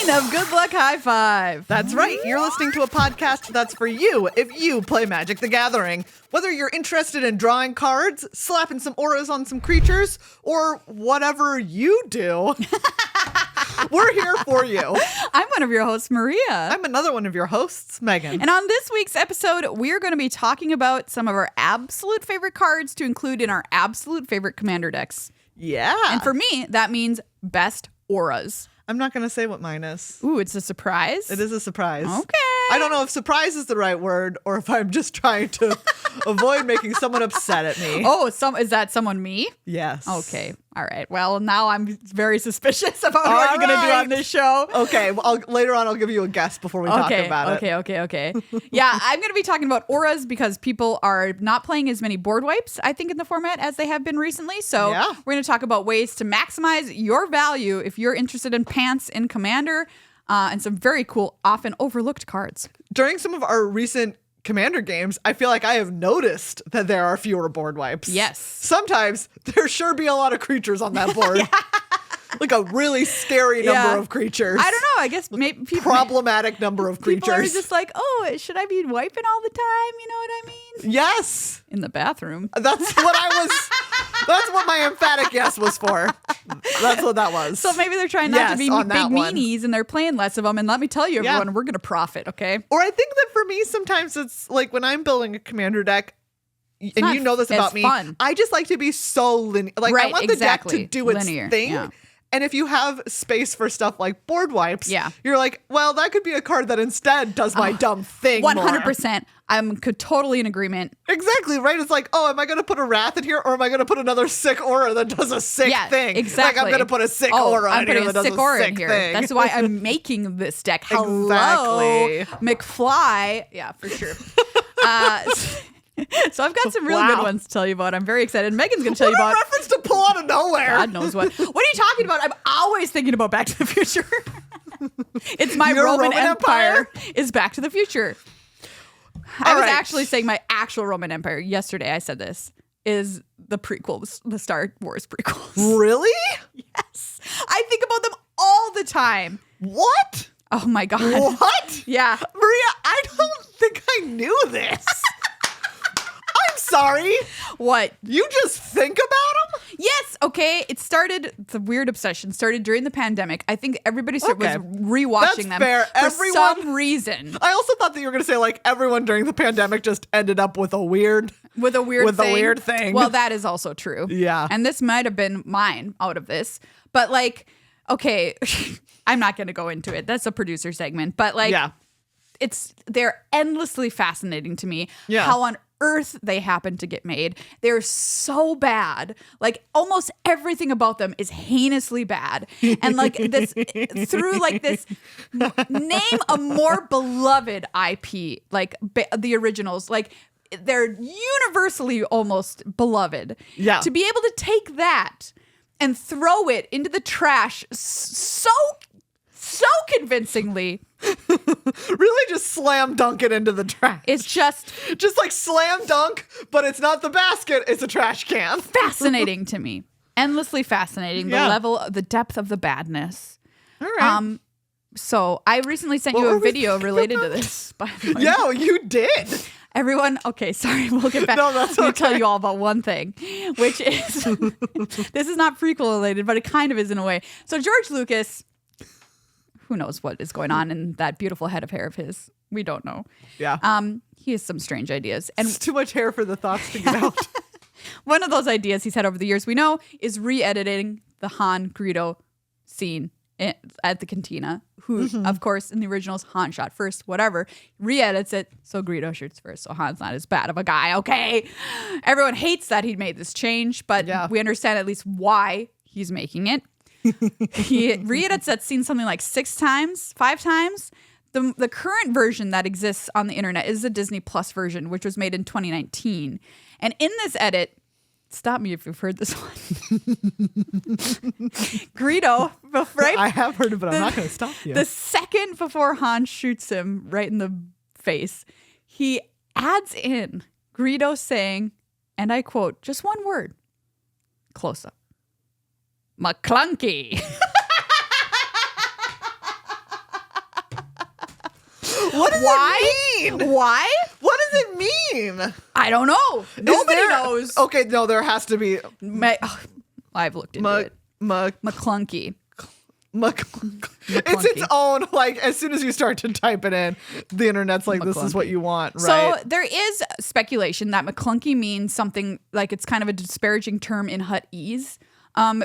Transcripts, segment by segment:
of Good Luck High Five. That's right. You're listening to a podcast that's for you if you play Magic the Gathering. Whether you're interested in drawing cards, slapping some auras on some creatures, or whatever you do, we're here for you. I'm one of your hosts, Maria. I'm another one of your hosts, Megan. And on this week's episode, we're going to be talking about some of our absolute favorite cards to include in our absolute favorite commander decks. Yeah. And for me, that means best auras. I'm not going to say what mine is. Ooh, it's a surprise? It is a surprise. Okay. I don't know if surprise is the right word or if I'm just trying to avoid making someone upset at me. Oh, is that someone me? Yes. Okay. All right. Well, now I'm very suspicious about what you're going to do on this show. Okay. Well, later on, I'll give you a guess before we talk about it. Okay. Yeah, I'm going to be talking about auras because people are not playing as many board wipes, I think, in the format as they have been recently. So we're going to talk about ways to maximize your value if you're interested in pants in Commander and some very cool, often overlooked cards. During some of our recent Commander games, I feel like I have noticed that there are fewer board wipes. Yes. Sometimes there sure be a lot of creatures on that board. Like a really scary number of creatures. I don't know. I guess maybe people... Problematic number of creatures. People are just like, oh, should I be wiping all the time? You know what I mean? Yes. In the bathroom. That's what my emphatic yes was for. That's what that was. So maybe they're trying not to be big meanies and they're playing less of them. And let me tell you, everyone, we're going to profit, okay? Or I think that for me, sometimes it's like when I'm building a commander deck, and you know this about me, fun. I just like to be so linear. Like, I want the deck to do its thing. Yeah. And if you have space for stuff like board wipes, you're like, well, that could be a card that instead does my dumb thing 100%. I'm totally in agreement. Exactly, right? It's like, oh, am I going to put a Wrath in here or am I going to put another sick aura that does a sick thing? Exactly. Like, I'm going to put a sick aura in here that does a sick thing. That's why I'm making this deck. Hello, McFly. Yeah, for sure. So I've got some really good ones to tell you about. I'm very excited. Megan's going to tell you about... reference to pull out of nowhere. God knows what. What are you talking about? I'm always thinking about Back to the Future. It's my Roman Empire is Back to the Future. I was actually saying my actual Roman Empire. Yesterday I said this is the prequels, the Star Wars prequels. Really? Yes. I think about them all the time. What? Oh my God. What? Yeah. Maria, I don't think I knew this. I'm sorry. What? You just think about them? Yes. Okay. The weird obsession started during the pandemic. I think everybody was rewatching them for some reason. I also thought that you were going to say like everyone during the pandemic just ended up with a weird thing. Well, that is also true. Yeah. And this might have been mine out of this. But like, okay, I'm not going to go into it. That's a producer segment. But like, they're endlessly fascinating to me. Yeah. How on earth they happen to get made. They're so bad. Like almost everything about them is heinously bad. And like this through like this name a more beloved IP, like the originals, like they're universally almost beloved. Yeah. To be able to take that and throw it into the trash so convincingly. Really just slam dunk it into the trash. It's just like slam dunk, but it's not the basket, it's a trash can. Fascinating to me. Endlessly fascinating. The depth of the badness. All right. So I recently sent you a video related to this, by the way. Yeah, you did. Everyone, okay, sorry, we'll get back. No, that's okay. I'm going to tell you all about one thing, which is, this is not prequel related, but it kind of is in a way. So George Lucas, who knows what is going on in that beautiful head of hair of his? We don't know. Yeah. He has some strange ideas. And it's too much hair for the thoughts to get out. One of those ideas he's had over the years, we know, is re-editing the Han Greedo scene at the cantina, who, of course, in the originals, Han shot first, whatever, re-edits it, so Greedo shoots first, so Han's not as bad of a guy, okay? Everyone hates that he made this change, but we understand at least why he's making it. He re-edits that scene something like 5 times. The current version that exists on the internet is the Disney Plus version, which was made in 2019. And in this edit, stop me if you've heard this one. Greedo, I have heard of it, I'm not going to stop you. The second before Han shoots him right in the face, he adds in Greedo saying, and I quote, just one word, close up. McClunky. What does it mean? Why? What does it mean? I don't know. Nobody knows. Okay, no, there has to be. I've looked into it. McClunky. It's its own, like, as soon as you start to type it in, the internet's like, this is what you want, right? So there is speculation that McClunky means something like it's kind of a disparaging term in Huttese,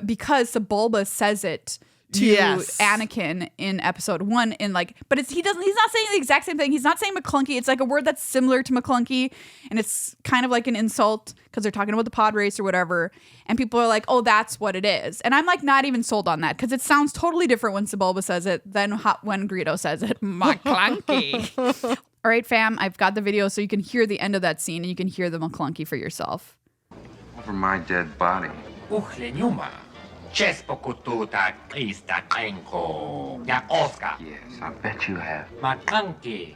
because Sebulba says it to Anakin in episode 1 in like, but he's not saying the exact same thing. He's not saying McClunky. It's like a word that's similar to McClunky, and it's kind of like an insult because they're talking about the pod race or whatever. And people are like, oh, that's what it is. And I'm like not even sold on that because it sounds totally different when Sebulba says it than when Greedo says it. McClunky. All right, fam, I've got the video so you can hear the end of that scene and you can hear the McClunky for yourself. Over my dead body. Yes, I bet you have. McClunky.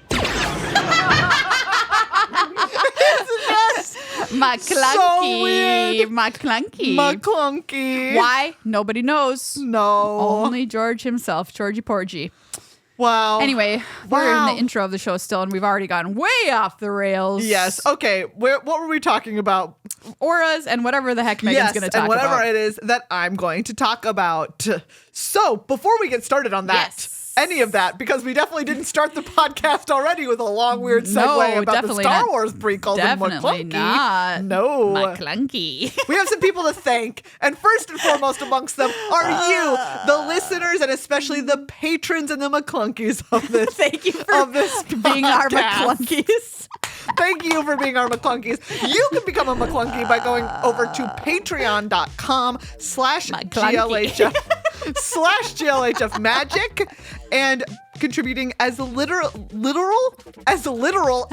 McClunky. McClunky. Why? Nobody knows. No. Only George himself, Georgie Porgy. Wow. Anyway, we're in the intro of the show still, and we've already gone way off the rails. Yes. Okay. What were we talking about? Auras and whatever the heck Megan's going to talk about. And whatever about. it is that I'm going to talk about. So before we get started on that, any of that, because we definitely didn't start the podcast already with a long, weird segue about the Star Wars prequels and McClunky. Not. No. McClunky. We have some people to thank, and first and foremost amongst them are you, the listeners, and especially the patrons and the McClunkies of this. Thank you for being our McClunkies. Thank you for being our McClunkies. You can become a McClunky by going over to patreon.com/GLHF/GLHF Magic and contributing as literal and as little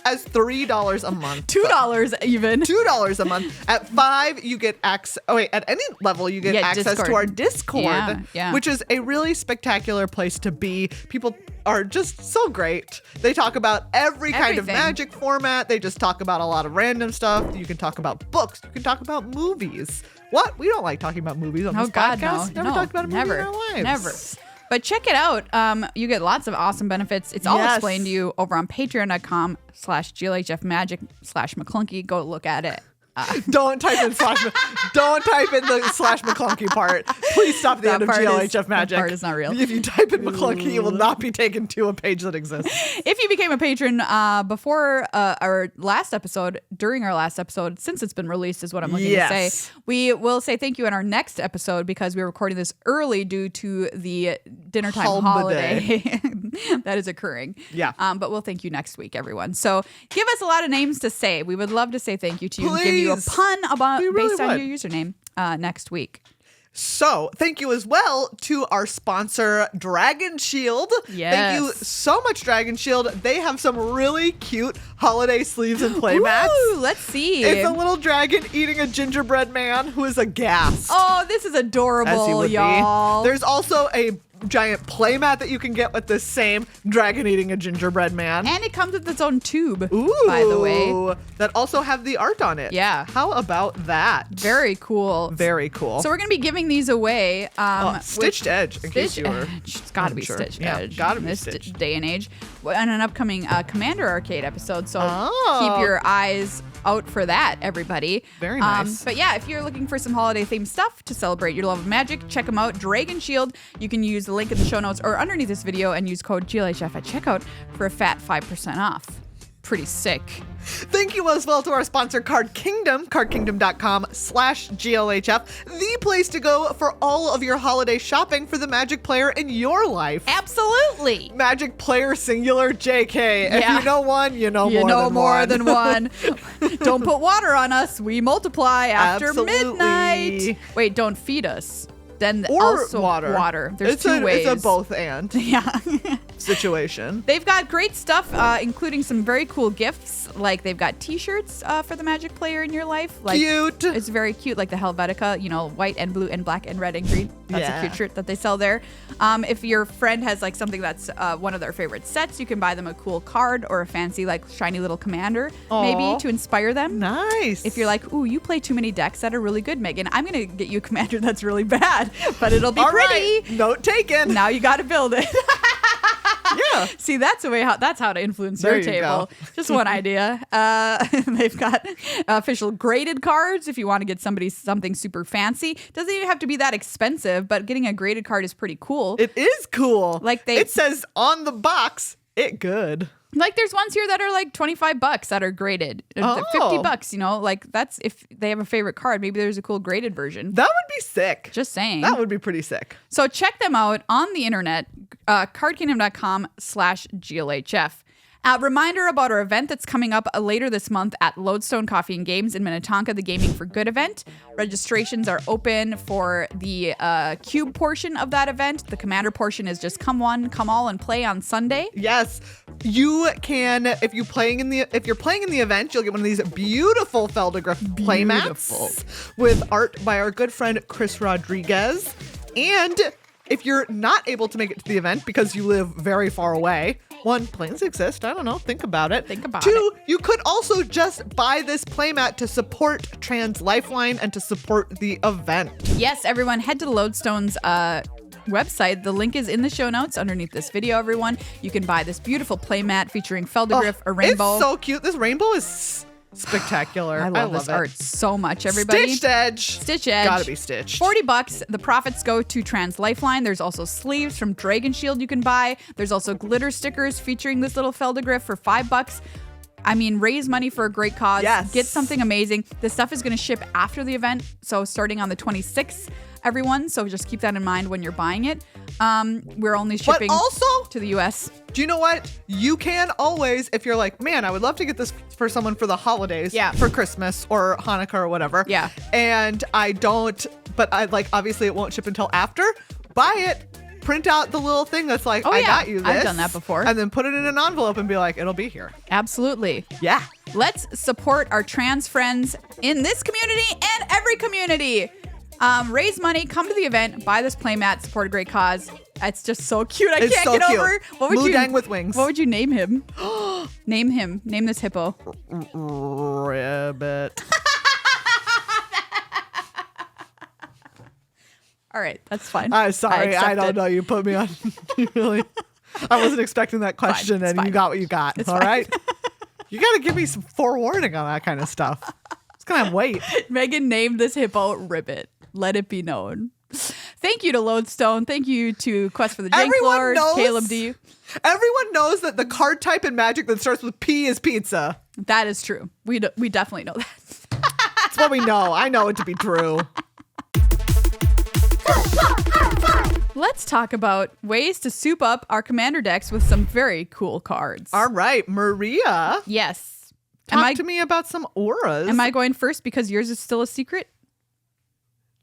as $3 a month. $2 even. $2 a month. At $5, you get access. Oh wait, at any level, you get access to our Discord, which is a really spectacular place to be. People are just so great. They talk about every kind of Magic format. They just talk about a lot of random stuff. You can talk about books. You can talk about movies. What? We don't like talking about movies on this podcast. No. Never talked about a movie in our lives. Never. But check it out. You get lots of awesome benefits. It's all explained to you over on patreon.com/GLHF Magic/McClunky. Go look at it. Don't type in the /McClunky part. Please stop the end of GLHF Magic. That part is not real. If you type in McClunky, you will not be taken to a page that exists. If you became a patron before our last episode, during our last episode, since it's been released is what I'm looking to say, we will say thank you in our next episode because we're recording this early due to the dinner time holiday that is occurring. Yeah. But we'll thank you next week, everyone. So give us a lot of names to say. We would love to say thank you to you and give you a pun based on your username next week. So thank you as well to our sponsor, Dragon Shield. Yes. Thank you so much, Dragon Shield. They have some really cute holiday sleeves and play mats. Let's see. It's a little dragon eating a gingerbread man who is aghast. Oh, this is adorable, y'all. There's also a giant playmat that you can get with the same dragon eating a gingerbread man. And it comes with its own tube, Ooh, by the way. That also have the art on it. Yeah. How about that? Very cool. Very cool. So we're going to be giving these away. Stitched edge, in case you were. It's got to be stitched edge. Gotta be this stitched. day and age. And an upcoming Commander Arcade episode. So keep your eyes out for that, everybody. Very nice. But yeah, if you're looking for some holiday themed stuff to celebrate your love of magic, check them out. Dragon Shield. You can use the link in the show notes or underneath this video and use code GLHF at checkout for a fat 5% off. Pretty sick. Thank you as well to our sponsor, Card Kingdom, cardkingdom.com/GLHF, the place to go for all of your holiday shopping for the Magic player in your life. Absolutely. Magic player singular, JK. If you know one, you know more than one. Don't put water on us. We multiply after midnight. Wait, don't feed us. Then or also water. There's two ways. It's a both and situation. They've got great stuff, including some very cool gifts. Like they've got T-shirts for the Magic player in your life. Like, cute. It's very cute, like the Helvetica, white and blue and black and red and green. That's a cute shirt that they sell there. If your friend has like something that's one of their favorite sets, you can buy them a cool card or a fancy like shiny little commander, maybe to inspire them. Nice. If you're like, ooh, you play too many decks that are really good, Megan, I'm gonna get you a commander that's really bad, but it'll be pretty. Right. Note taken. Now you got to build it. Yeah. See, that's how to influence your table. Just one idea. They've got official graded cards if you want to get somebody something super fancy. Doesn't even have to be that expensive, but getting a graded card is pretty cool. It is cool. Like it says on the box, it good. Like there's ones here that are like $25 that are graded. $50, you know, like that's if they have a favorite card. Maybe there's a cool graded version. That would be sick. Just saying. That would be pretty sick. So check them out on the internet, cardkingdom.com/GLHF. Reminder about our event that's coming up later this month at Lodestone Coffee and Games in Minnetonka, the Gaming for Good event. Registrations are open for the cube portion of that event. The commander portion is just come one, come all, and play on Sunday. Yes, you can. If you're playing in the event, you'll get one of these beautiful Feldegriff playmats with art by our good friend Chris Rodriguez. And if you're not able to make it to the event because you live very far away, one, planes exist. I don't know. Think about it. Two, you could also just buy this playmat to support Trans Lifeline and to support the event. Yes, everyone, head to the Lodestone's website. The link is in the show notes underneath this video, everyone. You can buy this beautiful playmat featuring Feldegriff, a rainbow. It's so cute. This rainbow is spectacular. I love this art so much, everybody. Stitch Edge. Gotta be stitched. $40. The profits go to Trans Lifeline. There's also sleeves from Dragon Shield you can buy. There's also glitter stickers featuring this little Feldegriff for $5. I mean, raise money for a great cause. Yes. Get something amazing. This stuff is going to ship after the event, so starting on the 26th, everyone. So just keep that in mind when you're buying it. We're only shipping to the US. Do you know what? You can always, if you're like, man, I would love to get this for someone for the holidays, for Christmas or Hanukkah or whatever. Yeah. And I don't, but I like, obviously it won't ship until after. Buy it. Print out the little thing that's like, I got you this. I've done that before. And then put it in an envelope and be like, it'll be here. Absolutely. Yeah. Let's support our trans friends in this community and every community. Raise money, come to the event, buy this playmat, support a great cause. It's just so cute. I can't get over. What would Moodang with wings. What would you name him? Name him. Name this hippo. Ribbit. All right, that's fine. I'm sorry. I don't know. You put me on. Really? I wasn't expecting that question, and you got what you got. It's all right. You got to give me some forewarning on that kind of stuff. It's going to have weight. Megan named this hippo Ribbit. Let it be known. Thank you to Lodestone. Thank you to Quest for the Jank Lord, Caleb D. Everyone knows that the card type in Magic that starts with P is pizza. That is true. We definitely know that. That's what we know. I know it to be true. Let's talk about ways to soup up our commander decks with some very cool cards. All right, Maria. Yes. Talk to me about some auras. Am I going first because yours is still a secret?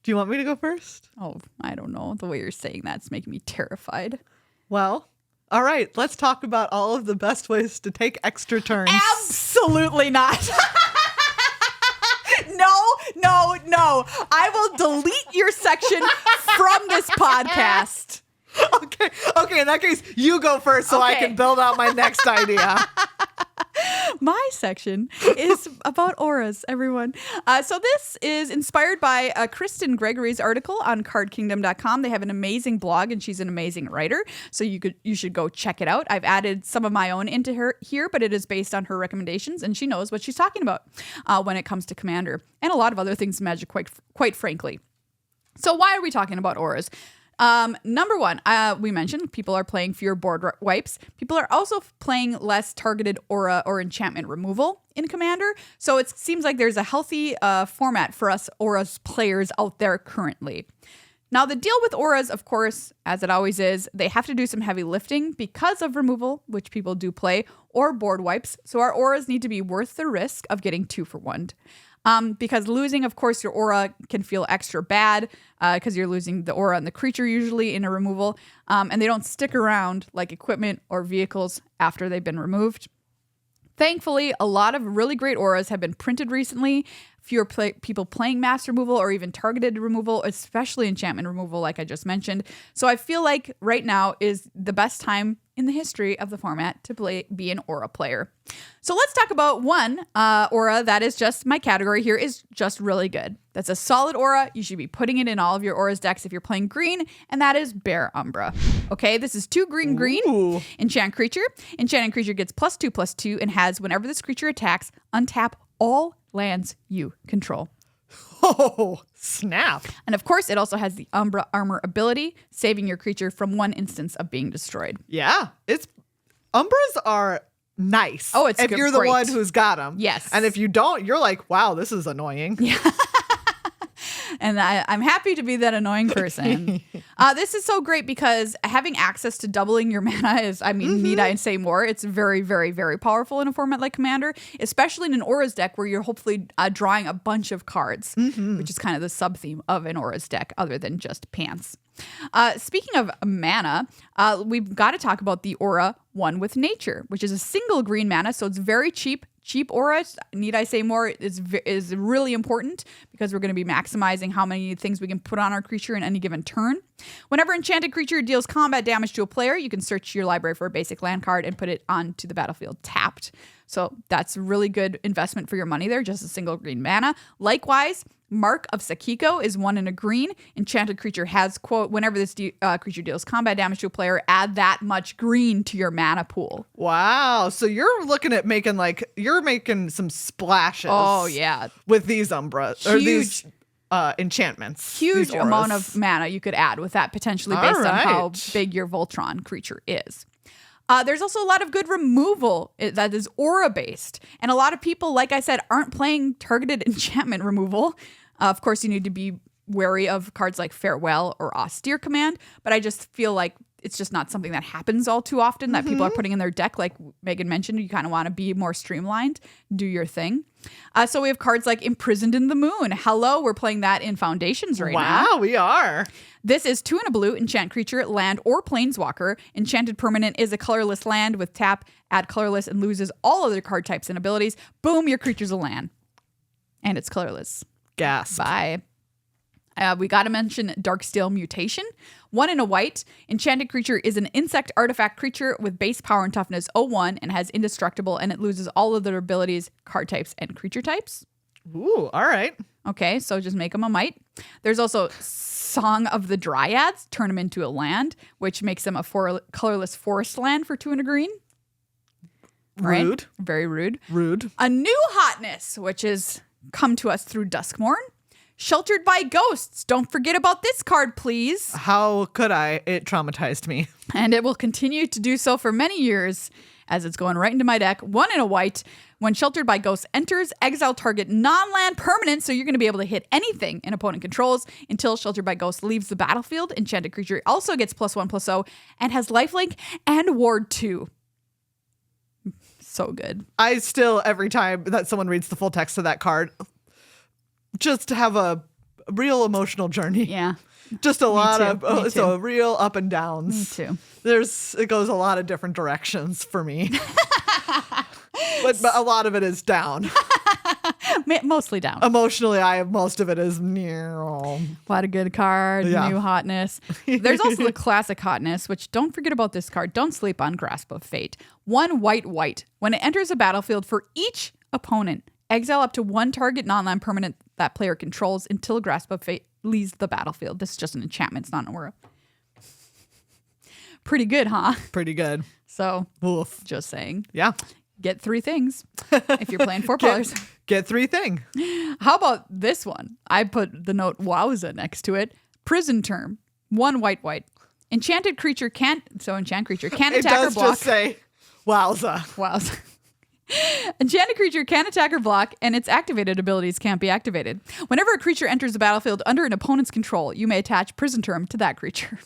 Do you want me to go first? Oh, I don't know. The way you're saying that's making me terrified. Well, all right. Let's talk about all of the best ways to take extra turns. Absolutely not. No. I will delete your section from this podcast. Okay. In that case, you go first so I can build out my next idea. My section is about auras, everyone. So this is inspired by Kristen Gregory's article on cardkingdom.com. They have an amazing blog, and she's an amazing writer. So you should go check it out. I've added some of my own into her here, but it is based on her recommendations, and she knows what she's talking about when it comes to Commander and a lot of other things in Magic, quite frankly. So why are we talking about auras? Number one, we mentioned people are playing fewer board wipes. People are also playing less targeted aura or enchantment removal in Commander. So it seems like there's a healthy format for us auras players out there currently. Now, the deal with auras, of course, as it always is, they have to do some heavy lifting because of removal, which people do play, or board wipes. So our auras need to be worth the risk of getting 2-for-1'd. Because losing, of course, your aura can feel extra bad because you're losing the aura on the creature usually in a removal. And they don't stick around like equipment or vehicles after they've been removed. Thankfully, a lot of really great auras have been printed recently. Fewer people playing mass removal or even targeted removal, especially enchantment removal, like I just mentioned. So I feel like right now is the best time in the history of the format to be an aura player. So let's talk about one aura that is just, my category here is just really good. That's a solid aura. You should be putting it in all of your auras decks if you're playing green, and that is Bear Umbra. Okay, this is 2 green. Ooh. Enchant creature. Enchanted creature gets +2/+2 and has, whenever this creature attacks, untap all lands you control. Oh, snap. And of course, it also has the Umbra Armor ability, saving your creature from one instance of being destroyed. Yeah, Umbras are nice. Oh, it's if you're the one who's got them. Yes. And if you don't, you're like, wow, this is annoying. Yeah. And I'm happy to be that annoying person. This is so great because having access to doubling your mana is, need I say more? It's very, very, very powerful in a format like Commander, especially in an Auras deck where you're hopefully drawing a bunch of cards, which is kind of the sub-theme of an Auras deck other than just pants. Speaking of mana, we've got to talk about the aura One with Nature, which is a single green mana, so it's very cheap. Cheap aura, need I say more, is really important because we're going to be maximizing how many things we can put on our creature in any given turn. Whenever enchanted creature deals combat damage to a player, you can search your library for a basic land card and put it onto the battlefield tapped. So that's a really good investment for your money there, just a single green mana. Likewise, Mark of Sakiko is 1 and a green. Enchanted creature has, quote, whenever this creature deals combat damage to a player, add that much green to your mana pool. Wow. So you're looking at you're making some splashes. Oh, yeah. With these Umbras. Or these enchantments. Huge amount of mana you could add with that, potentially based on how big your Voltron creature is. There's also a lot of good removal that is aura-based. And a lot of people, like I said, aren't playing targeted enchantment removal. Of course, you need to be wary of cards like Farewell or Austere Command, but I just feel like it's just not something that happens all too often that people are putting in their deck. Like Megan mentioned, you kind of want to be more streamlined, do your thing. So we have cards like Imprisoned in the Moon. Hello, we're playing that in Foundations right now. Wow, we are. This is 2 and a blue, enchant creature, land, or planeswalker. Enchanted permanent is a colorless land with tap, add colorless, and loses all other card types and abilities. Boom, your creature's a land. And it's colorless. Gasp. Bye. We got to mention Darksteel Mutation. 1 and a white. Enchanted creature is an insect artifact creature with base power and toughness 0/1 and has indestructible, and it loses all of their abilities, card types, and creature types. Ooh, all right. Okay, so just make them a might. There's also Song of the Dryads. Turn them into a land, which makes them a colorless forest land for 2 and a green. Rude. Right? Very rude. Rude. A new hotness, which has come to us through Duskmourn. Sheltered by Ghosts. Don't forget about this card, please. How could I? It traumatized me. And it will continue to do so for many years as it's going right into my deck. 1 and a white. When Sheltered by Ghosts enters, exile target non-land permanent, so you're going to be able to hit anything an opponent controls until Sheltered by Ghosts leaves the battlefield. Enchanted creature also gets +1/+0 and has lifelink and ward 2. So good. I still, every time that someone reads the full text of that card, just have a real emotional journey. Yeah. Just a lot of, it's a real up and downs. Me too. It goes a lot of different directions for me. but a lot of it is down. Mostly down. Emotionally, most of it is What a good card. Yeah. New hotness. There's also the classic hotness, which don't forget about this card. Don't sleep on Grasp of Fate. 1 white. When it enters a battlefield for each opponent, exile up to 1 target non-land permanent that player controls until Grasp of Fate leaves the battlefield. This is just an enchantment. It's not an aura. Pretty good, huh? Pretty good. So, Oof. Just saying. Yeah. Get 3 things if you're playing 4 colors. Get 3 thing. How about this one? I put the note wowza next to it. Prison Term. 1 white. Enchanted creature can't attack or block. It does just say wowza. Wowza. Enchanted creature can attack or block, and its activated abilities can't be activated. Whenever a creature enters the battlefield under an opponent's control, you may attach Prison Term to that creature.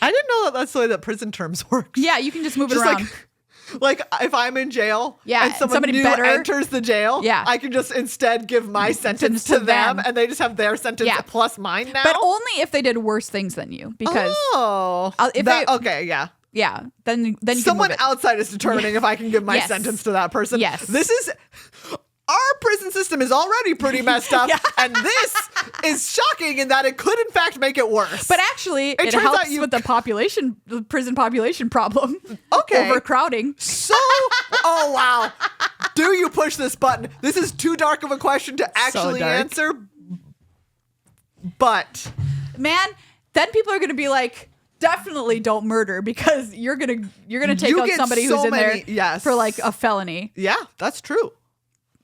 I didn't know that's the way that prison terms work. Yeah, you can just move it around. Like if I'm in jail and somebody new enters the jail, I can just instead give my sentence to them and they just have their sentence plus mine now. But only if they did worse things than you. Because Yeah, then you someone outside is determining if I can give my sentence to that person. Yes. Our prison system is already pretty messed up, and this is shocking in that it could in fact make it worse. But actually, it helps with the prison population problem. Okay. Overcrowding. So, oh wow. Do you push this button? This is too dark of a question to actually answer. But man, then people are going to be like, definitely don't murder because you're gonna take out somebody who's in there for like a felony. Yeah, that's true.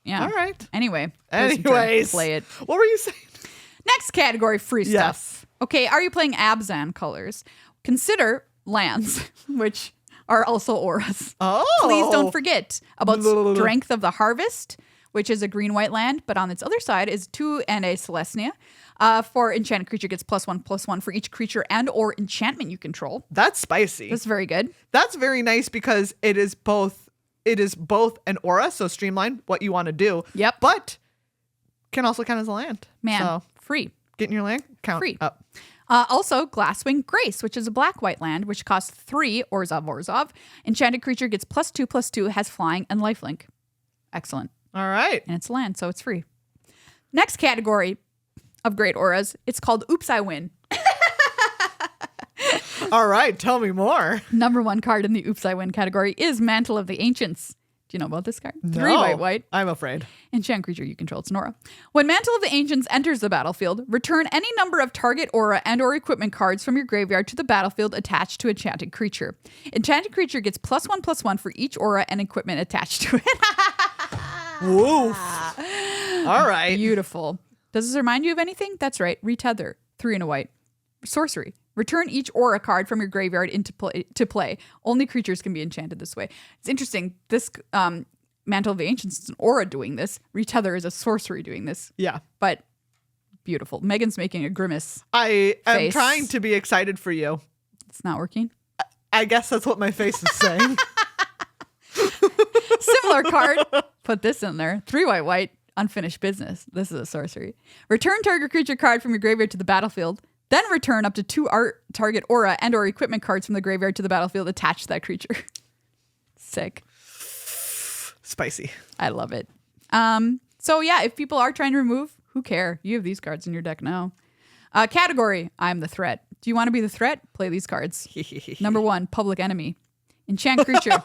Yeah. All right. Anyways, play it. What were you saying? Next category, free stuff. Okay, are you playing Abzan colors? Consider lands, which are also auras. Oh. Please don't forget about Strength of the Harvest, which is a green-white land, but on its other side is 2 and a Celestia. For enchanted creature gets +1/+1 for each creature and or enchantment you control. That's spicy. That's very good. That's very nice because it is both an aura, so streamline what you want to do. Yep. But can also count as a land. Man, so free. Getting your land count free. up. Also, Glasswing Grace, which is a black-white land, which costs 3 Orzhov. Enchanted creature gets +2/+2, has flying and lifelink. Excellent. All right. And it's land, so it's free. Next category of great auras, it's called Oops, I Win. All right, tell me more. Number 1 card in the Oops, I Win category is Mantle of the Ancients. Do you know about this card? No, 3 white. I'm afraid. Enchant creature you control. It's an aura. When Mantle of the Ancients enters the battlefield, return any number of target aura and or equipment cards from your graveyard to the battlefield attached to enchanted creature. Enchanted creature gets +1/+1 for each aura and equipment attached to it. Woof. All right. Beautiful. Does this remind you of anything? That's right. Retether. 3 and a white. Sorcery. Return each aura card from your graveyard to play. Only creatures can be enchanted this way. It's interesting. This Mantle of the Ancients is an aura doing this. Retether is a sorcery doing this. Yeah. But beautiful. Megan's making a grimace. I am trying to be excited for you. It's not working? I guess that's what my face is saying. Similar card. Put this in there. 3 white. Unfinished business. This is a sorcery. Return target creature card from your graveyard to the battlefield. Then return up to 2 target aura and or equipment cards from the graveyard to the battlefield attached to that creature. Sick. Spicy. I love it. So yeah, if people are trying to remove, who care? You have these cards in your deck now. Category, I'm the threat. Do you want to be the threat? Play these cards. Number 1, Public Enemy. Enchant creature.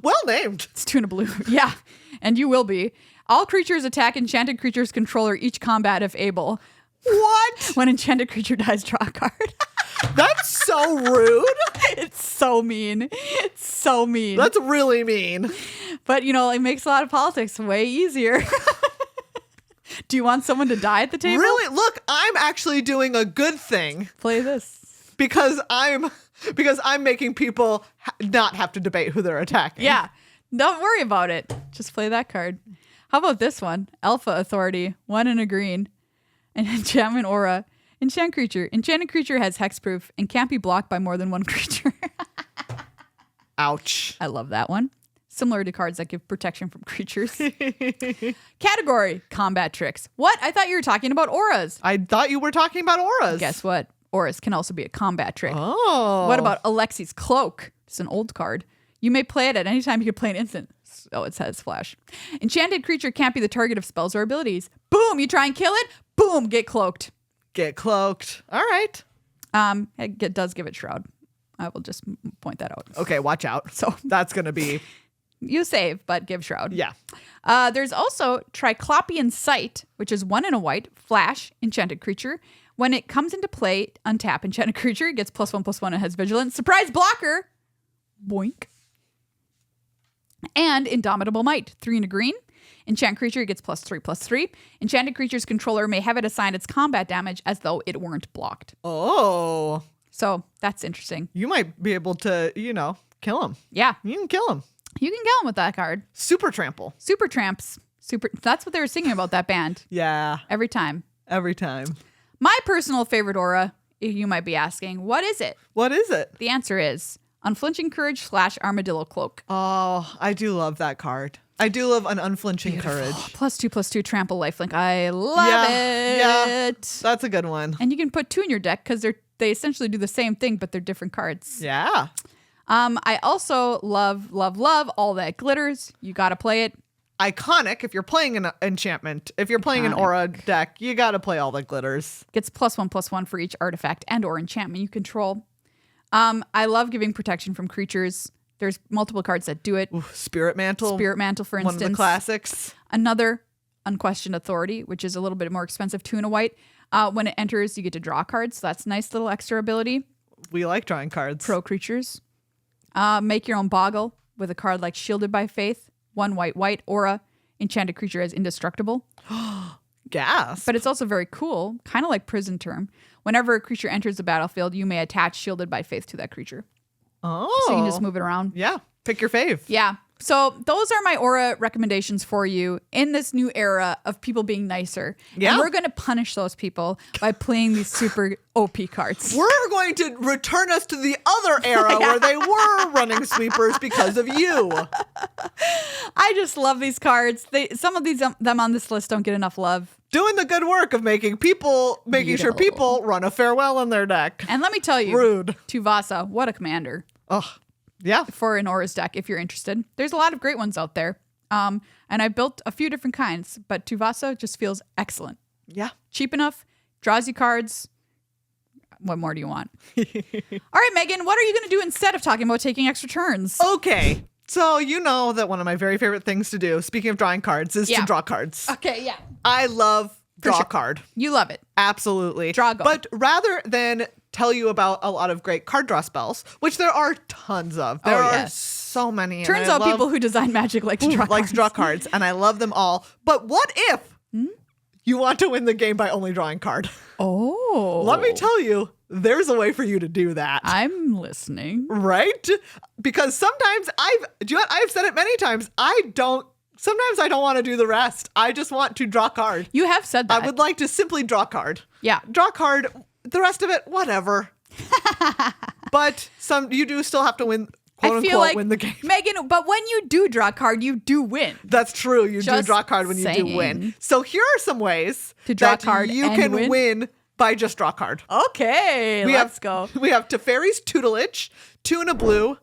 Well named. It's 2 and a blue. Yeah, and you will be. All creatures attack enchanted creature's controller each combat if able. What? When enchanted creature dies, draw a card. That's so rude. It's so mean. It's so mean. That's really mean. But, it makes a lot of politics way easier. Do you want someone to die at the table? Really? Look, I'm actually doing a good thing. Play this. Because I'm making people not have to debate who they're attacking. Yeah. Don't worry about it. Just play that card. How about this one? Alpha Authority. 1 and a green. An enchantment aura. Enchant creature. Enchanted creature has hexproof and can't be blocked by more than 1 creature. Ouch. I love that one. Similar to cards that give protection from creatures. Category, combat tricks. What? I thought you were talking about auras. I thought you were talking about auras. Guess what? Auras can also be a combat trick. Oh. What about Alexi's Cloak? It's an old card. You may play it at any time you can play an instant. Oh, it says flash. Enchanted creature can't be the target of spells or abilities. Boom, you try and kill it. Boom, get cloaked. Get cloaked. All right. It does give it shroud. I will just point that out. Okay, watch out. So that's going to be... You save, but give shroud. Yeah. There's also Triclopian Sight, which is 1 and a white, flash, enchanted creature. When it comes into play, untap enchanted creature. It gets +1/+1 and has vigilance. Surprise blocker. Boink. And Indomitable Might, 3 and a green. Enchant creature gets +3/+3. Enchanted creature's controller may have it assign its combat damage as though it weren't blocked. Oh. So that's interesting. You might be able to, kill him. Yeah. You can kill him. You can kill him with that card. Super Trample. Super Tramps. That's what they were singing about that band. Yeah. Every time. Every time. My personal favorite aura, you might be asking, what is it? What is it? The answer is Unflinching Courage / Armadillo Cloak. Oh, I do love that card. I do love an Unflinching Courage. +2/+2 trample lifelink. I love it. Yeah, that's a good one. And you can put 2 in your deck because they essentially do the same thing, but they're different cards. Yeah. I also love All That Glitters. You got to play it. iconic if you're playing an enchantment. If you're playing an aura deck, you got to play all the glitters. Gets +1/+1 for each artifact and or enchantment you control. I love giving protection from creatures. There's multiple cards that do it. Ooh, Spirit Mantle. Spirit Mantle, for instance. One of the classics. Another Unquestioned Authority, which is a little bit more expensive, 2 and a white. When it enters, you get to draw cards. So that's a nice little extra ability. We like drawing cards. Pro creatures. Make your own Boggle with a card like Shielded by Faith. 1 white aura. Enchanted creature is indestructible. Gasp. But it's also very cool, kind of like Prison Term. Whenever a creature enters the battlefield, you may attach Shielded by Faith to that creature. Oh. So you can just move it around. Yeah. Pick your fave. Yeah. So those are my aura recommendations for you in this new era of people being nicer. Yeah. And we're going to punish those people by playing these super OP cards. We're going to return us to the other era where they were running sweepers because of you. I just love these cards. Some of them on this list don't get enough love. Doing the good work of making sure people run a farewell in their deck. And let me tell you, Rude. Tuvasa, what a commander. Oh, yeah. For an Aura's deck, if you're interested. There's a lot of great ones out there. And I built a few different kinds, but Tuvasa just feels excellent. Yeah. Cheap enough, draws you cards. What more do you want? All right, Megan, what are you going to do instead of talking about taking extra turns? Okay. So you know that one of my very favorite things to do, speaking of drawing cards, is to draw cards. Okay, yeah. I love draw a card. You love it. Absolutely. Draw go. But rather than tell you about a lot of great card draw spells, which there are tons of. There are so many. Turns out people who design Magic like to draw cards. And I love them all. But what if you want to win the game by only drawing card? Oh. Let me tell you, there's a way for you to do that. I'm listening. Right? Because sometimes I've said it many times, sometimes I don't want to do the rest. I just want to draw card. You have said that. I would like to simply draw card. Yeah. Draw card. The rest of it, whatever. But you do still have to win, quote unquote, win the game. Megan, but when you do draw card, you do win. That's true. You do draw card when you do win. So here are some ways to draw card you can win by just draw card. Okay, let's go. We have Teferi's Tutelage, 2 and a blue.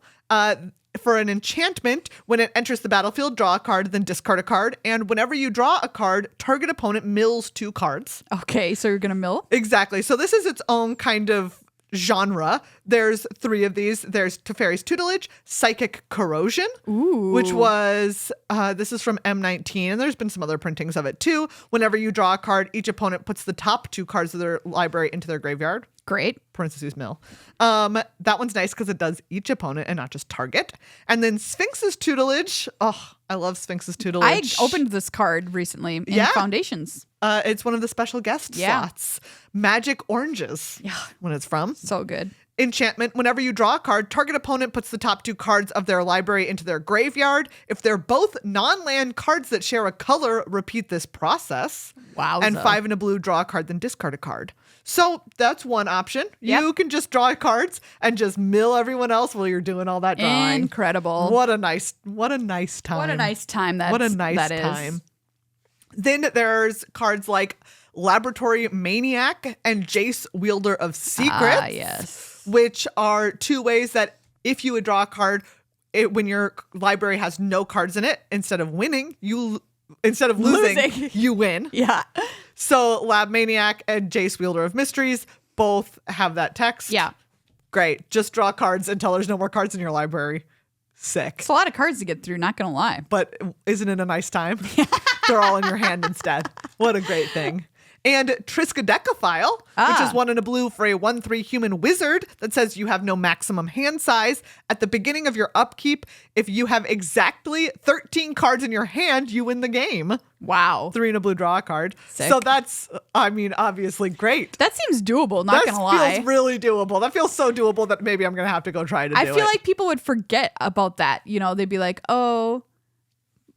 For an enchantment, when it enters the battlefield, draw a card, then discard a card. And whenever you draw a card, target opponent mills 2 cards. Okay, so you're going to mill? Exactly. So this is its own kind of genre. There's 3 of these. There's Teferi's Tutelage, Psychic Corrosion, which was, this is from M19, and there's been some other printings of it too. Whenever you draw a card, each opponent puts the top 2 cards of their library into their graveyard. Great. Parentheses mill. That one's nice because it does each opponent and not just target. And then Sphinx's Tutelage. Oh, I love Sphinx's Tutelage. I opened this card recently in Foundations. It's one of the special guest slots. Magic Oranges. Yeah. When it's from. So good. Enchantment. Whenever you draw a card, target opponent puts the top 2 cards of their library into their graveyard. If they're both non-land cards that share a color, repeat this process. Wow. And 5 and a blue, draw a card, then discard a card. So that's one option. Yep. You can just draw cards and just mill everyone else while you're doing all that drawing. Incredible. What a nice time. What a nice time What a nice time. Then there's cards like Laboratory Maniac and Jace, Wielder of Secrets. Yes. Which are 2 ways that if you would draw a card, when your library has no cards in it, instead of losing, you win. Yeah. So Lab Maniac and Jace, Wielder of Mysteries, both have that text. Yeah. Great. Just draw cards until there's no more cards in your library. Sick. It's a lot of cards to get through, not going to lie. But isn't it a nice time? They're all in your hand instead. What a great thing. And Triskaidekaphile, which is 1 and a blue for a 1/3 human wizard that says you have no maximum hand size. At the beginning of your upkeep, if you have exactly 13 cards in your hand, you win the game. Wow. 3 and a blue, draw a card. Sick. So that's, obviously great. That seems doable, not going to lie. That feels really doable. That feels so doable that maybe I'm going to have to go try to do it. I feel like people would forget about that. You know, they'd be like, oh,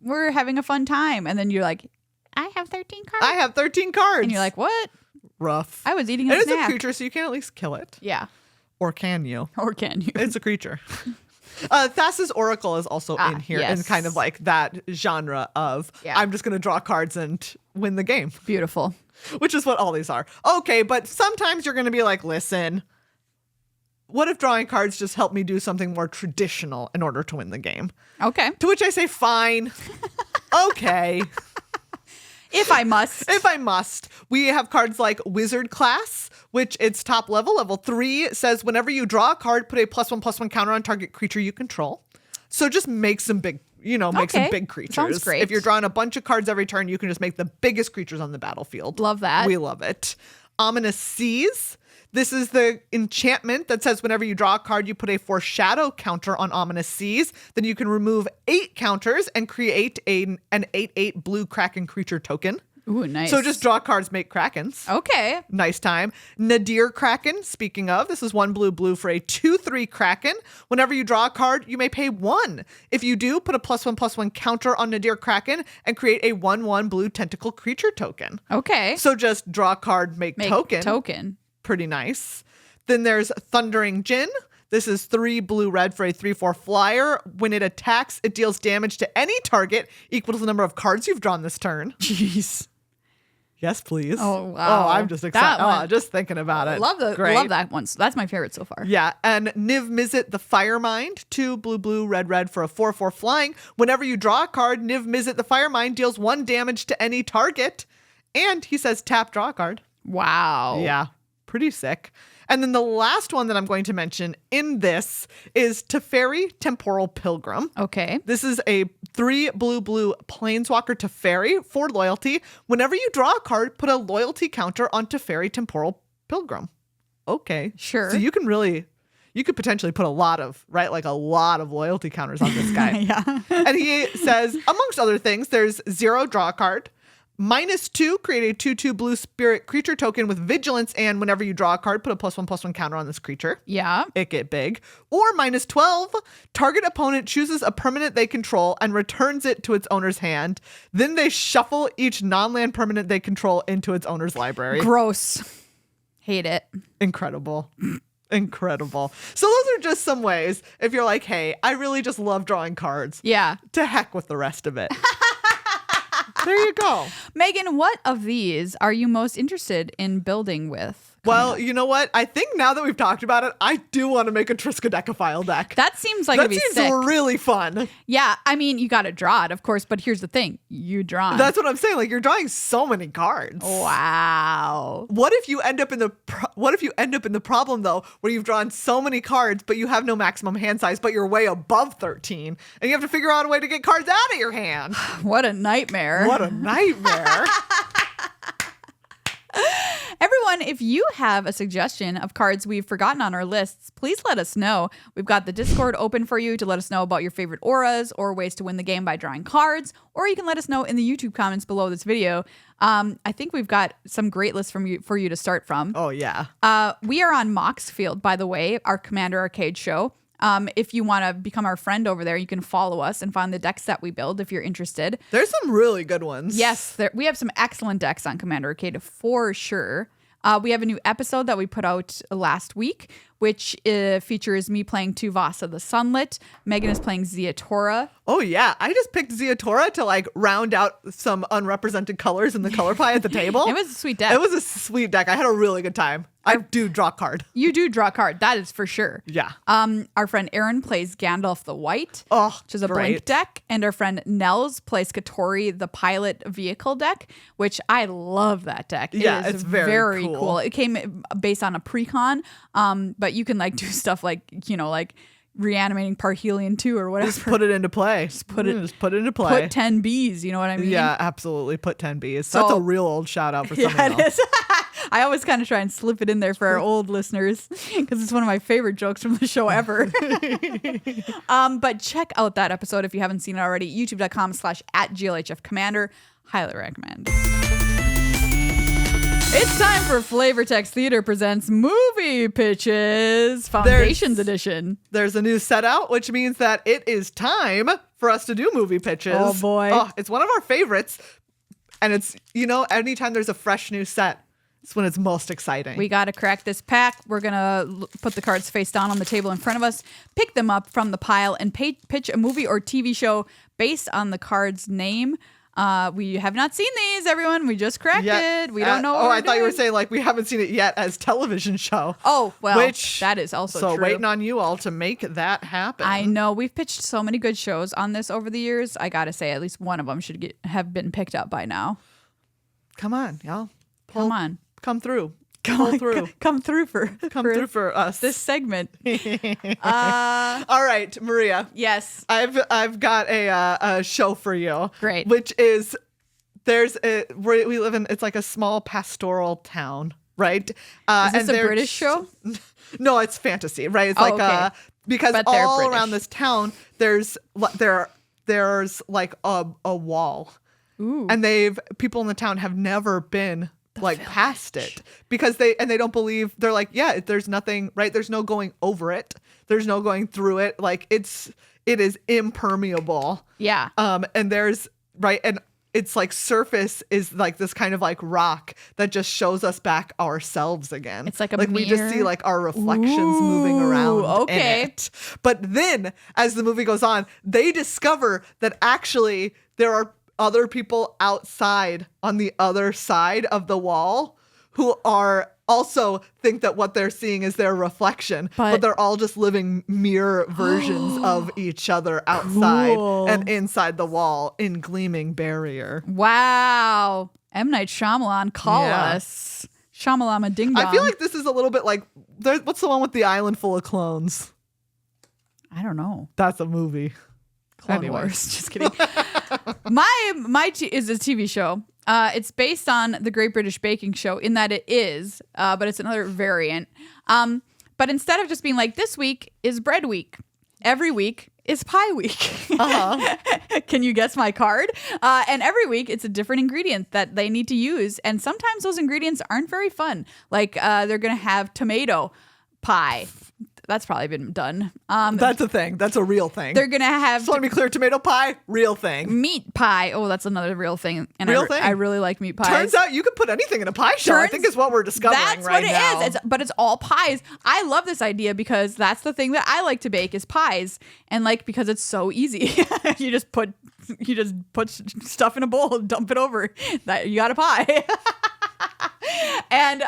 we're having a fun time. And then you're like, I have 13 cards. I have 13 cards. And you're like, what? Rough. I was eating a snack. It is a creature, so you can at least kill it. Yeah. Or can you? Or can you? It's a creature. Thassa's Oracle is also in here in kind of like that genre of I'm just going to draw cards and win the game. Beautiful. Which is what all these are. Okay, but sometimes you're going to be like, listen, drawing cards just help me do something more traditional in order to win the game? Okay. To which I say, fine. Okay. If I must. If I must. We have cards like Wizard Class, which it's top level. Level 3 says whenever you draw a card, put a +1/+1 counter on target creature you control. So just make some big, make some big creatures. Sounds great. If you're drawing a bunch of cards every turn, you can just make the biggest creatures on the battlefield. Love that. We love it. Ominous Seas. This is the enchantment that says whenever you draw a card, you put a foreshadow counter on Ominous Seas. Then you can remove 8 counters and create an 8/8 blue Kraken creature token. Ooh, nice. So just draw cards, make Krakens. Okay. Nice time. Nadir Kraken, speaking of, this is 1 blue for a 2/3 Kraken. Whenever you draw a card, you may pay 1. If you do, put a +1/+1 counter on Nadir Kraken and create a 1/1 blue tentacle creature token. Okay. So just draw a card, make token. Pretty nice. Then there's Thundering Djinn. This is 3 blue-red for a 3/4 flyer. When it attacks, it deals damage to any target equal to the number of cards you've drawn this turn. Jeez. Yes, please. Oh, wow. Oh, I'm just excited. Oh, just thinking about it. Love that one. That's my favorite so far. Yeah, and Niv Mizzet the Firemind, 2 blue, red for a 4/4 flying. Whenever you draw a card, Niv Mizzet the Firemind deals 1 damage to any target. And he says tap, draw a card. Wow. Yeah, pretty sick. And then the last one that I'm going to mention in this is Teferi Temporal Pilgrim. Okay. This is a 3 blue Planeswalker Teferi for loyalty. Whenever you draw a card, put a loyalty counter on Teferi Temporal Pilgrim. Okay. Sure. So you could potentially put a lot of loyalty counters on this guy. Yeah. And he says, amongst other things, there's 0, draw a card. -2, create a 2/2 blue spirit creature token with vigilance, and whenever you draw a card, put a +1/+1 counter on this creature. Yeah. It get big. Or -12, target opponent chooses a permanent they control and returns it to its owner's hand. Then they shuffle each non-land permanent they control into its owner's library. Gross. Hate it. Incredible. Incredible. So those are just some ways if you're like, hey, I really just love drawing cards. Yeah. To heck with the rest of it. There you go. Megan, what of these are you most interested in building with? Well, you know what? I think now that we've talked about it, I do want to make a Triskaidekaphile deck. That seems like it'd be sick. That seems really fun. Yeah, I mean, you got to draw it, of course, but here's the thing. You draw. That's what I'm saying. Like, you're drawing so many cards. Wow. What if you end up in the problem though, where you've drawn so many cards, but you have no maximum hand size, but you're way above 13, and you have to figure out a way to get cards out of your hand. What a nightmare. What a nightmare. Everyone, if you have a suggestion of cards we've forgotten on our lists, please let us know. We've got the Discord open for you to let us know about your favorite auras or ways to win the game by drawing cards, or you can let us know in the YouTube comments below this video. I think we've got some great lists for you to start from. Oh, yeah. We are on Moxfield, by the way, our Commander Arcade show. If you want to become our friend over there, you can follow us and find the decks that we build if you're interested. There's some really good ones. Yes, we have some excellent decks on Commander Arcade for sure. We have a new episode that we put out last week, which features me playing Tuvasa the Sunlit. Megan is playing Ziatora. Oh, yeah. I just picked Ziatora to like round out some unrepresented colors in the color pie at the table. It was a sweet deck. It was a sweet deck. I had a really good time. I do draw a card. You do draw a card. That is for sure. Yeah. Our friend Aaron plays Gandalf the White, which is a blank deck. And our friend Nels plays Katori the Pilot Vehicle deck, which I love that deck. Yeah, it's very cool. It came based on a precon, but you can like do stuff like, like reanimating Parhelion 2 or whatever. Just put it into play. Just put it into play. Put 10 Bs, you know what I mean? Yeah, absolutely. Put 10 Bs. So, that's a real old shout out for something else. It is. I always kind of try and slip it in there for our old listeners because it's one of my favorite jokes from the show ever. But check out that episode if you haven't seen it already. YouTube.com/@GLHF Commander. Highly recommend. It's time for Flavor Text Theater presents Movie Pitches Foundations Edition. There's a new set out, which means that it is time for us to do movie pitches. Oh, boy. Oh, it's one of our favorites. And it's, anytime there's a fresh new set, it's when it's most exciting. We got to crack this pack. We're going to put the cards face down on the table in front of us, pick them up from the pile, and pitch a movie or TV show based on the card's name. We have not seen these, everyone. We just corrected. We don't know what I thought you were saying like we haven't seen it yet as television show. Oh, well, that is also true. So waiting on you all to make that happen. I know. We've pitched so many good shows on this over the years. I got to say, at least one of them should have been picked up by now. Come on, y'all. Come on. Come through. Come through for us. This segment. All right, Maria. Yes. I've got a show for you. Great. Which is we live in, it's like a small pastoral town, right? Is this a British show? No, it's fantasy, right? It's okay. Because all British. Around this town there's like a wall. Ooh. And people in the town have never been past it because they don't believe. They're like, yeah, there's nothing, right? There's no going over it. There's no going through it. Like it is impermeable. Yeah. And there's and it's like surface is like this kind of like rock that just shows us back ourselves again. It's like a mirror. We just see like our reflections moving around. Okay. In it. But then as the movie goes on, they discover that actually there are other people outside on the other side of the wall who are also think that what they're seeing is their reflection, but they're all just living mirror versions of each other outside and inside the wall in gleaming barrier. Wow. M. Night Shyamalan, call us. Shyamalama ding dong. I feel like this is a little bit like, what's the one with the island full of clones? I don't know. That's a movie. Clone Wars. Just kidding. My is a TV show. It's based on the Great British Baking Show in that it is, but it's another variant. But instead of just being like, this week is bread week, every week is pie week. Can you guess my card? And every week it's a different ingredient that they need to use. And sometimes those ingredients aren't very fun. Like they're going to have tomato pie. That's probably been done. That's a thing. That's a real thing. They're going to have... Just want to be clear, tomato pie, real thing. Meat pie. Oh, that's another real thing. And real thing. I really like meat pies. Turns out you can put anything in a pie show. I think is what we're discovering right now. That's what it is. But it's all pies. I love this idea because that's the thing that I like to bake is pies. And because it's so easy. You just put stuff in a bowl, dump it over. You got a pie. And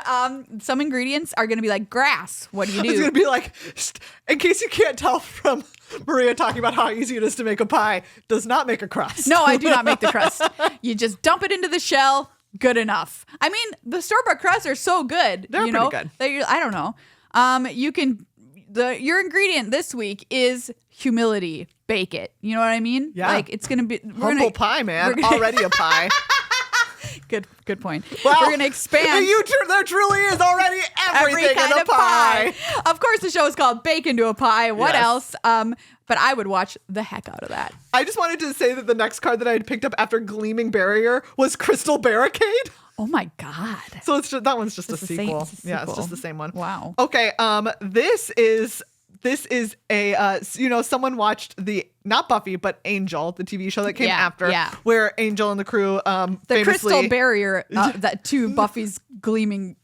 some ingredients are going to be like grass. What do you do? It's going to be like, in case you can't tell from Maria talking about how easy it is to make a pie, does not make a crust. No, I do not make the crust. You just dump it into the shell. Good enough. I mean, the store-bought crusts are so good. They're pretty good. I don't know. Your ingredient this week is humility. Bake it. You know what I mean? Yeah. Like it's going to be humble pie, man. Already a pie. Good point. Well, we're going to expand. There truly is already everything in a pie. Of course, the show is called Bake Into a Pie. What else? But I would watch the heck out of that. I just wanted to say that the next card that I had picked up after Gleaming Barrier was Crystal Barricade. Oh my God. So that one's just a sequel. Yeah, it's just the same one. Wow. Okay. This is a someone watched not Buffy but Angel, the TV show that came after, where Angel and the crew the famously, crystal barrier that to Buffy's gleaming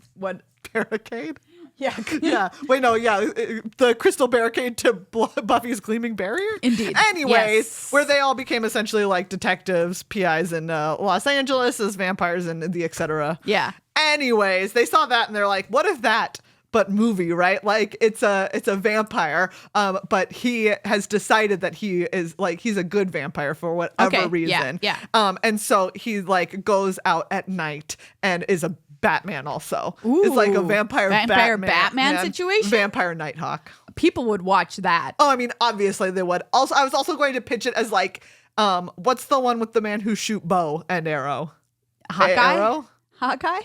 barricade. Yeah. Wait, no, the crystal barricade to Buffy's gleaming barrier. Indeed. Anyways, where they all became essentially like detectives, PIs in Los Angeles as vampires and the etc. Yeah. Anyways, they saw that and they're like, what if that? But movie, right? Like it's a vampire, but he has decided that he's a good vampire for whatever reason. Yeah. And so he goes out at night and is a Batman also. Ooh, it's like a vampire Batman situation. Vampire Nighthawk. People would watch that. Oh, I mean, obviously they would. Also, I was also going to pitch it as what's the one with the man who shoot bow and arrow? Hawkeye. Hawkeye?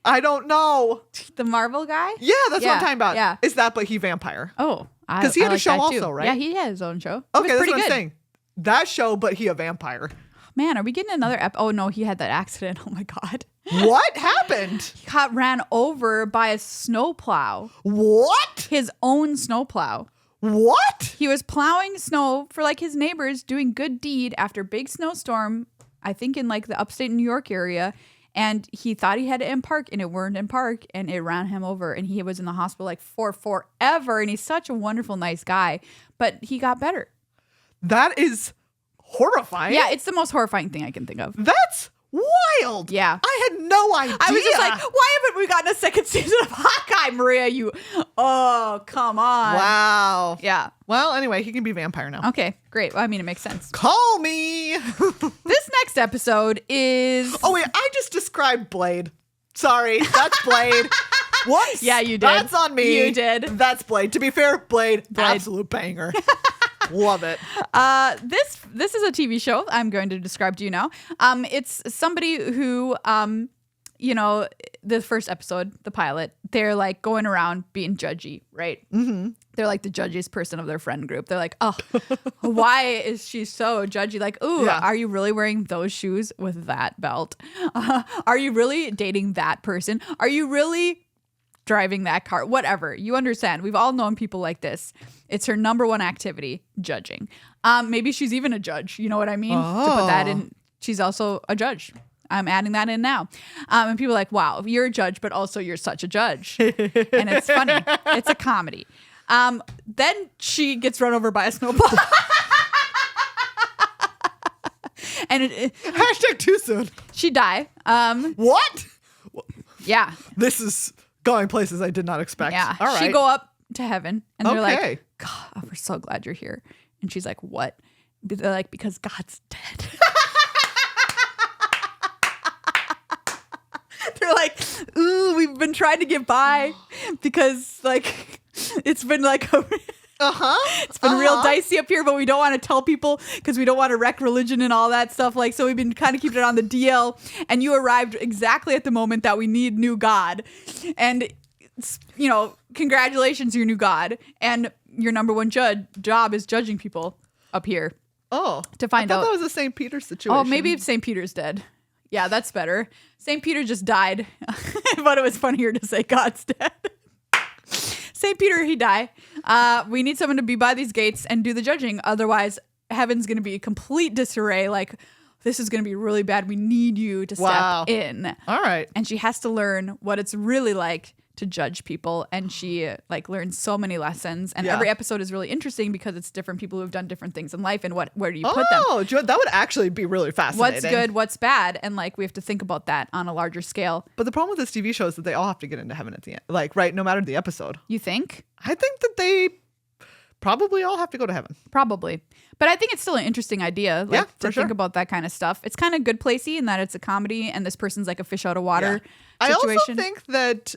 I don't know. The Marvel guy? Yeah, that's what I'm talking about. Yeah. Is that, but he vampire. Oh. Because he had a show also, right? Yeah, he had his own show. Okay, that's what I'm saying. That show, but he a vampire. Man, are we getting another oh no, he had that accident. Oh my God. What happened? He got ran over by a snowplow. What? His own snowplow. What? He was plowing snow for his neighbors, doing good deed after big snowstorm, I think in the upstate New York area. And he thought he had it in park, and it weren't in park, and it ran him over. And he was in the hospital for forever. And he's such a wonderful, nice guy. But he got better. That is horrifying. Yeah, it's the most horrifying thing I can think of. That's wild. Yeah. I had no idea. I was just like, why haven't we gotten a second season of Hawkeye, Maria? Oh, come on. Wow. Yeah. Well, anyway, he can be vampire now. Okay, great. Well, I mean, it makes sense. Call me. This next episode is... Oh, wait, I just described Blade. Sorry, that's Blade. Whoops. Yeah, you did. That's on me. You did. That's Blade. To be fair, Blade. Absolute banger. Love it. This is a TV show I'm going to describe to you now. It's somebody who, the first episode, the pilot, they're like going around being judgy, right? Mm-hmm. They're like the judgiest person of their friend group. They're like, oh, why is she so judgy? Like, ooh, Are you really wearing those shoes with that belt? Are you really dating that person? Are you really driving that car? Whatever. You understand. We've all known people like this. It's her number one activity, judging. Maybe she's even a judge. You know what I mean? Oh. To put that in, she's also a judge. I'm adding that in now. And people are like, wow, you're a judge, but also you're such a judge. And it's funny. It's a comedy. Then she gets run over by a snowball. And Hashtag too soon. She die. What? Yeah. This is going places I did not expect. Yeah. All right. She go up to heaven and they're Okay. like, God, we're so glad you're here. And she's like, what? They're like, because God's dead. They're like, ooh, we've been trying to get by because like it's been like it's been real dicey up here, but we don't want to tell people because we don't want to wreck religion and all that stuff. Like, so we've been kind of keeping it on the DL. And you arrived exactly at the moment that we need new God. And congratulations, your new God. And your number one job is judging people up here. Oh, to find out. I thought that was a St. Peter situation. Oh, maybe St. Peter's dead. Yeah, that's better. St. Peter just died, but it was funnier to say God's dead. St. Peter, he died. We need someone to be by these gates and do the judging. Otherwise, heaven's going to be complete disarray. Like, this is going to be really bad. We need you to step in. All right. And she has to learn what it's really like to judge people, and she learns so many lessons, and every episode is really interesting because it's different people who have done different things in life, and where do you put them? Oh, that would actually be really fascinating. What's good, what's bad, and we have to think about that on a larger scale. But the problem with this TV show is that they all have to get into heaven at the end, right? No matter the episode. You think? I think that they probably all have to go to heaven. Probably. But I think it's still an interesting idea to think about that kind of stuff. It's kind of good placey in that it's a comedy and this person's like a fish out of water situation. I also think that,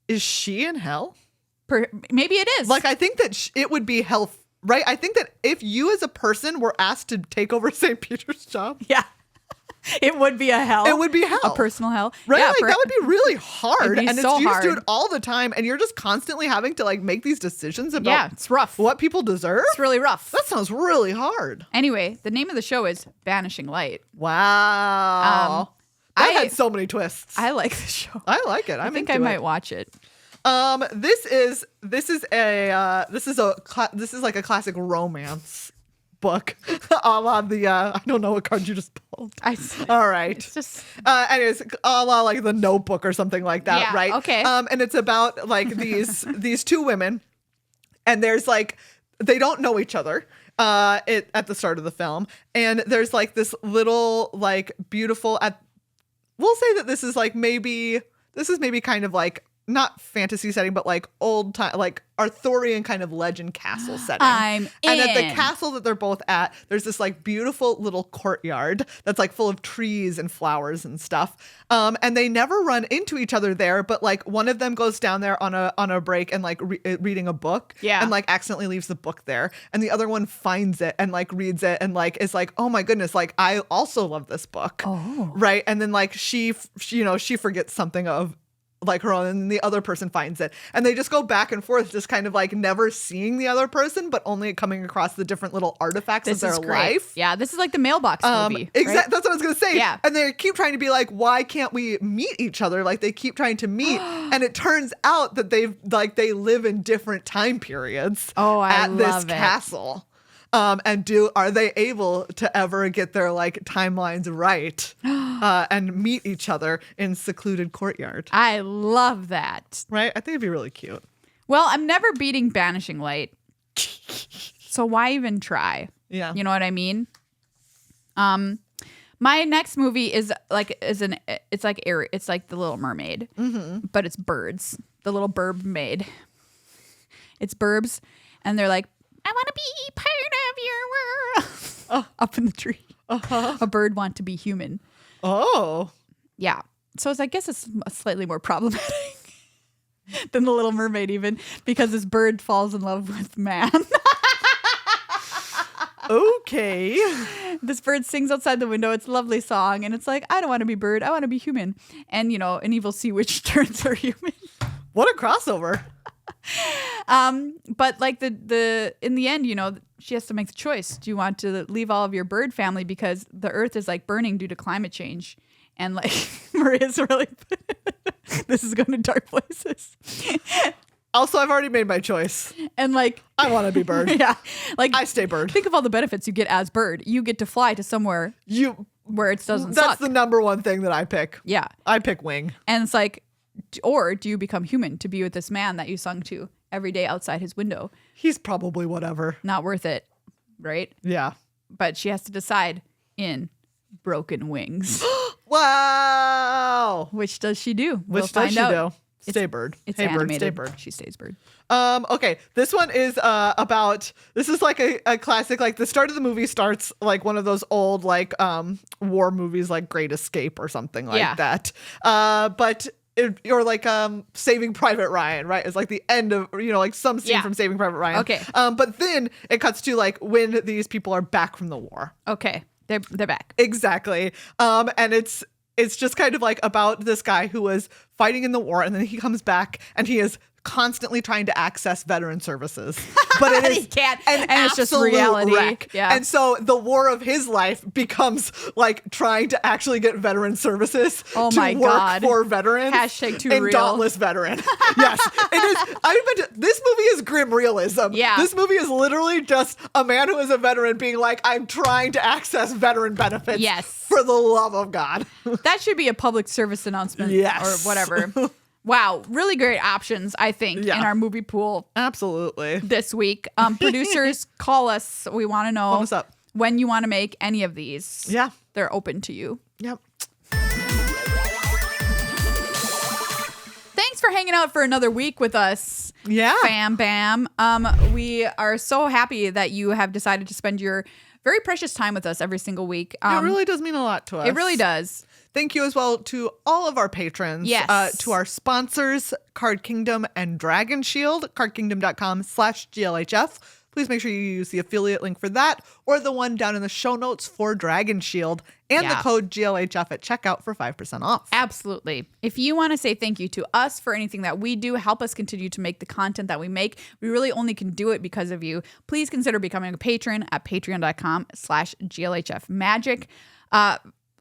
is she in hell? Maybe it is. I think that it would be hell, right? I think that if you as a person were asked to take over St. Peter's job. Yeah. It would be a hell. It would be hell. A personal hell. Right? Yeah, that would be really hard. And it's used to it all the time. And you're just constantly having to make these decisions about it's rough. What people deserve. It's really rough. That sounds really hard. Anyway, the name of the show is Vanishing Light. Wow. That had so many twists. I like the show. I like it. I think I might watch it. This is like a classic romance book. A la the I don't know what card you just pulled. All right. It's just anyways, a la like The Notebook or something like that, right? Okay. And it's about these two women, and there's they don't know each other at the start of the film, and there's this little beautiful we'll say that this is maybe kind of not fantasy setting, but old time, Arthurian kind of legend castle setting. I'm in. And at the castle that they're both at, there's this beautiful little courtyard that's full of trees and flowers and stuff. And they never run into each other there, but one of them goes down there on a break and reading a book. Yeah. And accidentally leaves the book there. And the other one finds it and reads it and is oh my goodness, I also love this book. Oh. Right. And then she forgets something of her own, and the other person finds it, and they just go back and forth, just kind of never seeing the other person, but only coming across the different little artifacts of their life. Yeah, this is like the Mailbox movie. Exactly. Right? That's what I was gonna say. Yeah. And they keep trying to be why can't we meet each other? They keep trying to meet, and it turns out that they live in different time periods. At this castle. And are they able to ever get their timelines right and meet each other in secluded courtyard? I love that. Right? I think it'd be really cute. Well, I'm never beating Vanishing Light. So why even try? Yeah. You know what I mean? My next movie is like The Little Mermaid, but it's birds. The little burb maid. It's burbs, and they're like, I want to be part of your world. Up in the tree. A bird want to be human. Oh. Yeah. So I guess it's slightly more problematic than The Little Mermaid even, because this bird falls in love with man. Okay. This bird sings outside the window. It's a lovely song. And it's like, I don't want to be bird. I want to be human. And, an evil sea witch turns her human. What a crossover. But like in the end, she has to make the choice. Do you want to leave all of your bird family because the earth is like burning due to climate change? And like Maria's really, this is going to dark places. Also, I've already made my choice. And like, I want to be bird. Yeah. Like, I stay bird. Think of all the benefits you get as bird. You get to fly to somewhere where it doesn't suck. That's the number one thing that I pick. Yeah. I pick wing. And it's like, or do you become human to be with this man that you sung to every day outside his window? He's probably whatever. Not worth it. Right? Yeah. But she has to decide in Broken Wings. Wow. Which does she do? Which does she do? Stay bird. It's hey animated. Bird, stay bird. She stays bird. Okay, this one is this is like a classic, like the start of the movie starts like one of those old like war movies like Great Escape or something like that. Or like Saving Private Ryan, right? It's like the end of, like some scene from Saving Private Ryan. Okay. But then it cuts to like when these people are back from the war. Okay. They're back. Exactly. And it's just kind of like about this guy who was fighting in the war, and then he comes back and he is constantly trying to access veteran services, but it is he can't, an and it's just reality. Wreck. Yeah. And so the war of his life becomes like trying to actually get veteran services to work God. For veterans. Hashtag too in real. Dauntless Veteran. Yes, it is. This movie is grim realism. Yeah. This movie is literally just a man who is a veteran being like, I'm trying to access veteran benefits. Yes. For the love of God. That should be a public service announcement. Yes. Or whatever. Wow, really great options, I think, in our movie pool. Absolutely. This week. Producers, call us. We want to know what's up. When you want to make any of these. Yeah. They're open to you. Yep. Thanks for hanging out for another week with us. Yeah. Bam, bam. We are so happy that you have decided to spend your very precious time with us every single week. It really does mean a lot to us. It really does. Thank you as well to all of our patrons. Yes. To our sponsors, Card Kingdom and Dragon Shield, cardkingdom.com/GLHF. Please make sure you use the affiliate link for that or the one down in the show notes for Dragon Shield and the code GLHF at checkout for 5% off. Absolutely. If you want to say thank you to us for anything that we do, help us continue to make the content that we make. We really only can do it because of you. Please consider becoming a patron at patreon.com/GLHF Magic.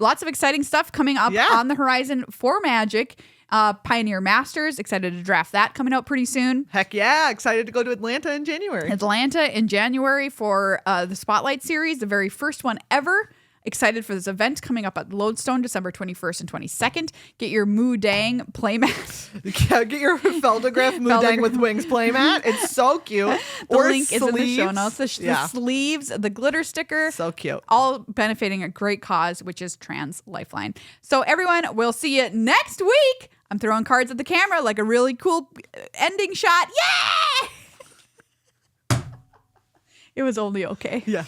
Lots of exciting stuff coming up on the horizon for Magic. Pioneer Masters, excited to draft that coming out pretty soon. Heck yeah, excited to go to Atlanta in January. For the Spotlight Series, the very first one ever. Excited for this event coming up at Lodestone, December 21st and 22nd. Get your Moo Dang playmat. Yeah, get your Feldograph Moo Dang with Wings playmat. It's so cute. The link is in the show notes. The sleeves, the glitter sticker. So cute. All benefiting a great cause, which is Trans Lifeline. So everyone, we'll see you next week. I'm throwing cards at the camera like a really cool ending shot. Yeah! It was only okay. Yeah.